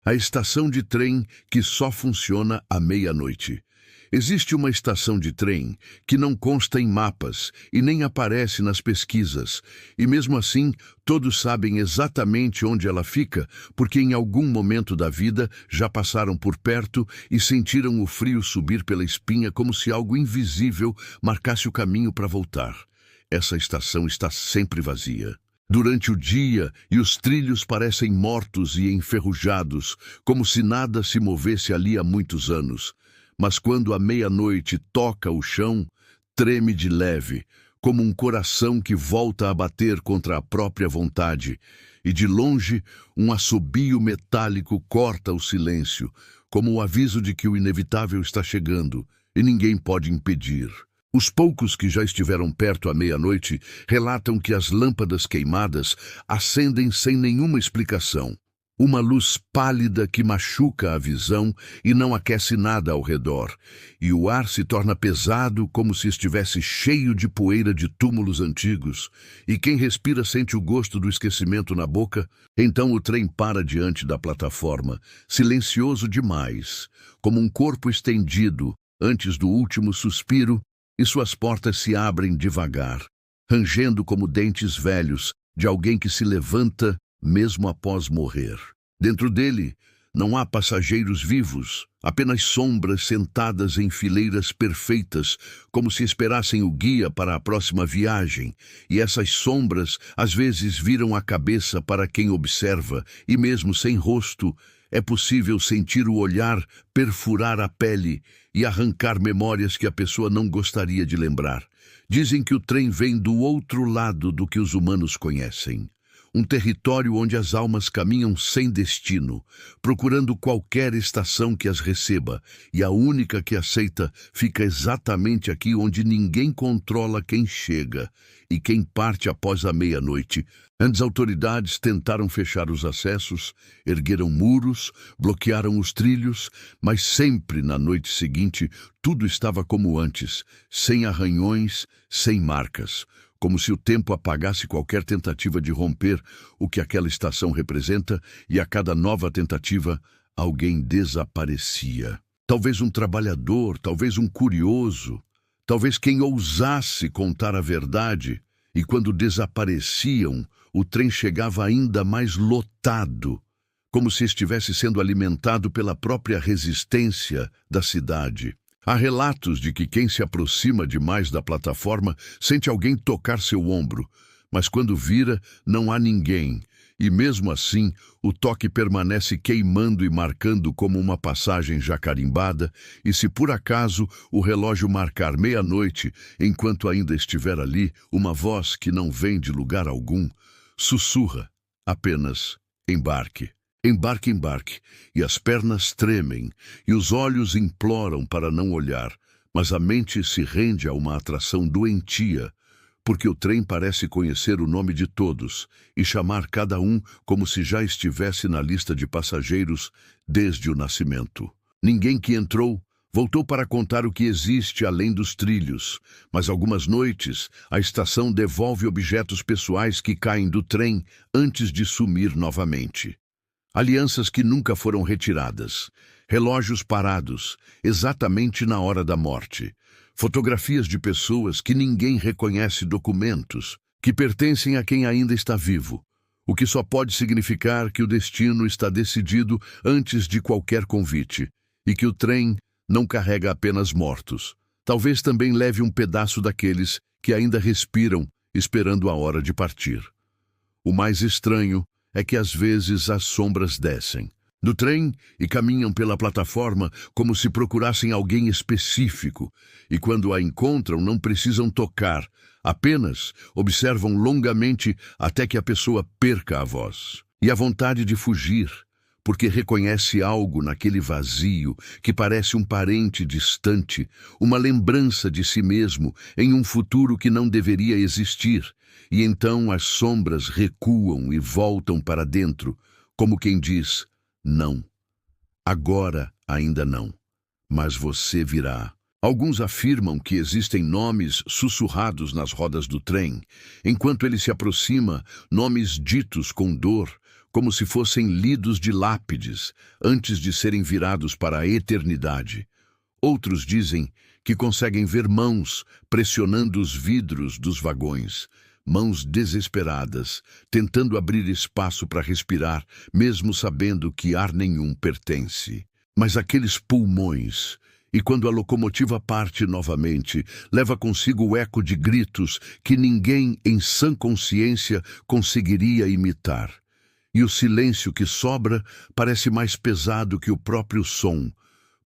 A estação de trem que só funciona à meia-noite. Existe uma estação de trem que não consta em mapas e nem aparece nas pesquisas, e mesmo assim todos sabem exatamente onde ela fica, porque em algum momento da vida já passaram por perto e sentiram o frio subir pela espinha como se algo invisível marcasse o caminho para voltar. Essa estação está sempre vazia durante o dia e os trilhos parecem mortos e enferrujados, como se nada se movesse ali há muitos anos. Mas quando a meia-noite toca o chão, treme de leve, como um coração que volta a bater contra a própria vontade, e de longe um assobio metálico corta o silêncio, como o aviso de que o inevitável está chegando e ninguém pode impedir. Os poucos que já estiveram perto à meia-noite relatam que as lâmpadas queimadas acendem sem nenhuma explicação. Uma luz pálida que machuca a visão e não aquece nada ao redor, e o ar se torna pesado como se estivesse cheio de poeira de túmulos antigos, e quem respira sente o gosto do esquecimento na boca. Então o trem para diante da plataforma, silencioso demais, como um corpo estendido antes do último suspiro, e suas portas se abrem devagar, rangendo como dentes velhos de alguém que se levanta mesmo após morrer. Dentro dele, não há passageiros vivos, apenas sombras sentadas em fileiras perfeitas, como se esperassem o guia para a próxima viagem, e essas sombras às vezes viram a cabeça para quem observa, e mesmo sem rosto, é possível sentir o olhar perfurar a pele e arrancar memórias que a pessoa não gostaria de lembrar. Dizem que o trem vem do outro lado do que os humanos conhecem. Um território onde as almas caminham sem destino, procurando qualquer estação que as receba, e a única que aceita fica exatamente aqui onde ninguém controla quem chega e quem parte após a meia-noite. As autoridades tentaram fechar os acessos, ergueram muros, bloquearam os trilhos, mas sempre na noite seguinte tudo estava como antes, sem arranhões, sem marcas. Como se o tempo apagasse qualquer tentativa de romper o que aquela estação representa, e a cada nova tentativa, alguém desaparecia. Talvez um trabalhador, talvez um curioso, talvez quem ousasse contar a verdade, e quando desapareciam, o trem chegava ainda mais lotado, como se estivesse sendo alimentado pela própria resistência da cidade. Há relatos de que quem se aproxima demais da plataforma sente alguém tocar seu ombro, mas quando vira, não há ninguém, e mesmo assim, o toque permanece queimando e marcando como uma passagem já carimbada, e se por acaso o relógio marcar meia-noite, enquanto ainda estiver ali, uma voz que não vem de lugar algum, sussurra apenas: embarque. Embarque, embarque, e as pernas tremem, e os olhos imploram para não olhar, mas a mente se rende a uma atração doentia, porque o trem parece conhecer o nome de todos e chamar cada um como se já estivesse na lista de passageiros desde o nascimento. Ninguém que entrou voltou para contar o que existe além dos trilhos, mas algumas noites a estação devolve objetos pessoais que caem do trem antes de sumir novamente. Alianças que nunca foram retiradas, relógios parados, exatamente na hora da morte, fotografias de pessoas que ninguém reconhece, documentos que pertencem a quem ainda está vivo, o que só pode significar que o destino está decidido antes de qualquer convite, e que o trem não carrega apenas mortos, talvez também leve um pedaço daqueles que ainda respiram, esperando a hora de partir. O mais estranho é que às vezes as sombras descem do trem e caminham pela plataforma como se procurassem alguém específico, e quando a encontram não precisam tocar, apenas observam longamente até que a pessoa perca a voz e a vontade de fugir, porque reconhece algo naquele vazio que parece um parente distante, uma lembrança de si mesmo em um futuro que não deveria existir. E então as sombras recuam e voltam para dentro, como quem diz: não, agora ainda não, mas você virá. Alguns afirmam que existem nomes sussurrados nas rodas do trem, enquanto ele se aproxima, nomes ditos com dor, como se fossem lidos de lápides, antes de serem virados para a eternidade. Outros dizem que conseguem ver mãos pressionando os vidros dos vagões, mãos desesperadas, tentando abrir espaço para respirar, mesmo sabendo que ar nenhum pertence. Mas aqueles pulmões, e quando a locomotiva parte novamente, leva consigo o eco de gritos que ninguém em sã consciência conseguiria imitar. E o silêncio que sobra parece mais pesado que o próprio som,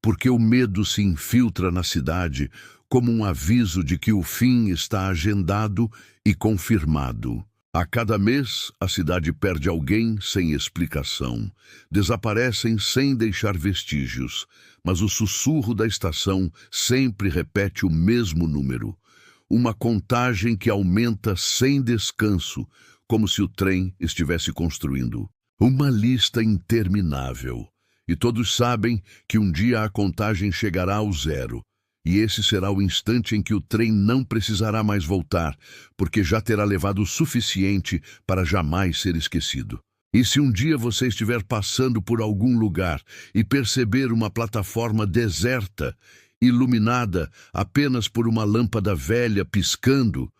porque o medo se infiltra na cidade como um aviso de que o fim está agendado e confirmado. A cada mês, a cidade perde alguém sem explicação. Desaparecem sem deixar vestígios, mas o sussurro da estação sempre repete o mesmo número. Uma contagem que aumenta sem descanso, como se o trem estivesse construindo. Uma lista interminável. E todos sabem que um dia a contagem chegará ao zero. E esse será o instante em que o trem não precisará mais voltar, porque já terá levado o suficiente para jamais ser esquecido. E se um dia você estiver passando por algum lugar e perceber uma plataforma deserta, iluminada apenas por uma lâmpada velha piscando,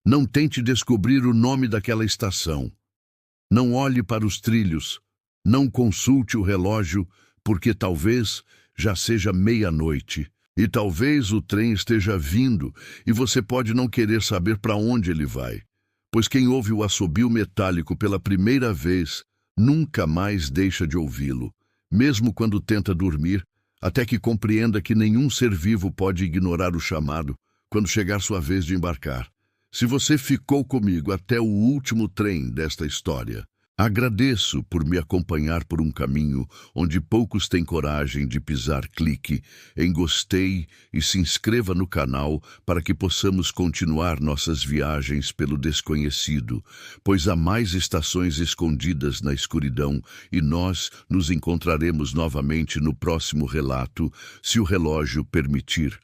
não tente descobrir o nome daquela estação. Não olhe para os trilhos, não consulte o relógio, porque talvez já seja meia-noite. E talvez o trem esteja vindo e você pode não querer saber para onde ele vai, pois quem ouve o assobio metálico pela primeira vez nunca mais deixa de ouvi-lo, mesmo quando tenta dormir, até que compreenda que nenhum ser vivo pode ignorar o chamado quando chegar sua vez de embarcar. Se você ficou comigo até o último trem desta história, agradeço por me acompanhar por um caminho onde poucos têm coragem de pisar. Clique em gostei e se inscreva no canal para que possamos continuar nossas viagens pelo desconhecido, pois há mais estações escondidas na escuridão e nós nos encontraremos novamente no próximo relato, se o relógio permitir.